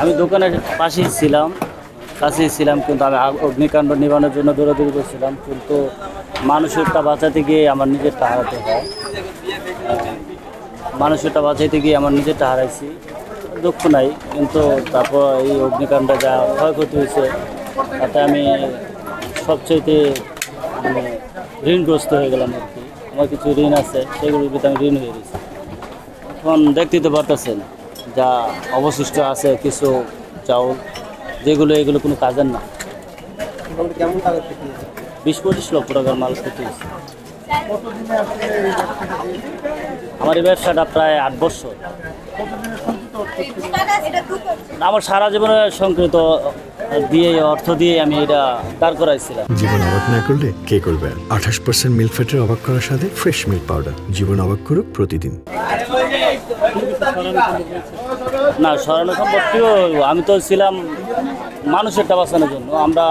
আমি দোকানের পাশেই ছিলাম, কাছেই ছিলাম, কিন্তু আমি অগ্নিকাণ্ড নিবানোর জন্য দৌড়াদৌড়ি করছিলাম, কিন্তু মানুষেরটা বাঁচাতে গিয়ে আমার নিজেরটা হারাতে হয়। মানুষেরটা বাঁচাইতে গিয়ে আমার নিজেরটা হারাইছি, দুঃখ নাই। কিন্তু তারপর এই অগ্নিকাণ্ডে যা ক্ষয়ক্ষতি হয়েছে তাতে আমি সবচাইতে মানে ঋণগ্রস্ত হয়ে গেলাম আর কি। আমার কিছু ঋণ আছে, সেগুলোর ভিতরে আমি ঋণ হয়ে গেছি। এখন দেখতে তো পারতেছেন যা অবশিষ্ট আছে কিছু চাউল, যেগুলো এগুলো কোনো কাজের না। 20-25 লক্ষ টাকার মাল ক্ষতি হয়েছে। আমার এই ব্যবসাটা প্রায় 8 বছর। আমার সারা জীবনের সংকৃত দিয়ে অর্থ দিয়ে আমি এটা দাঁড় করাইছিলাম। জীবন অবাক না করলে কে করবে? 28% মিল্ক ফ্যাটের অবাক করার সাথে ফ্রেশ মিল্ক পাউডার। জীবন অবাক করুক প্রতিদিন। না, সরানো সম্পর্কেও আমি তো ছিলাম মানুষেরটা বাঁচানোর জন্য, আমরা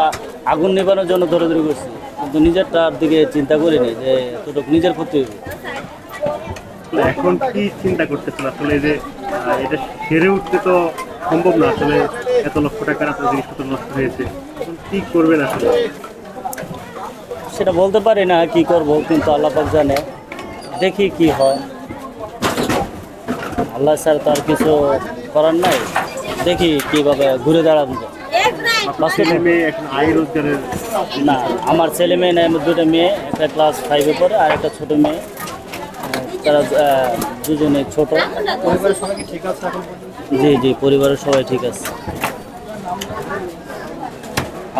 আগুন নেবানোর জন্য দৌড়াদৌড়ি করছি, কিন্তু নিজেরটার দিকে চিন্তা করিনি যে এতটুকু নিজের ক্ষতি হবে। এখন কি চিন্তা করতেছেন আসলে যে এটা সেরে উঠতে তো সম্ভব না, আসলে এত লক্ষ টাকার আপনার জিনিসপত্র নষ্ট হয়েছে, কি করবেন আসলে? সেটা বলতে পারি না কি করব, কিন্তু আল্লাহ পাক জানে, দেখি কি হয়। আল্লাহ স্যার তো আর কিছু করার নাই, দেখি কিভাবে ঘুরে দাঁড়ানো যায়। না, আমার ছেলে মেয়ে নাই, আমার 2টা মেয়ে, একটা ক্লাস 5-এ পড়ে আর একটা ছোটো মেয়ে। তারা দুজনে ছোট। পরিবারের সবাই কি ঠিক আছে এখন? জি জি, পরিবারের সবাই ঠিক আছে।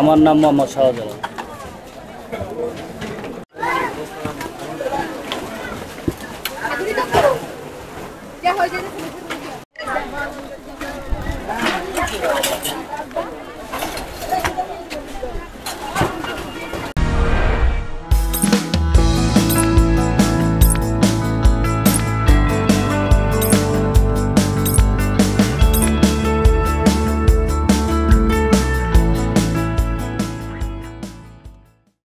আমার নাম মোহাম্মদ শাহজালাল।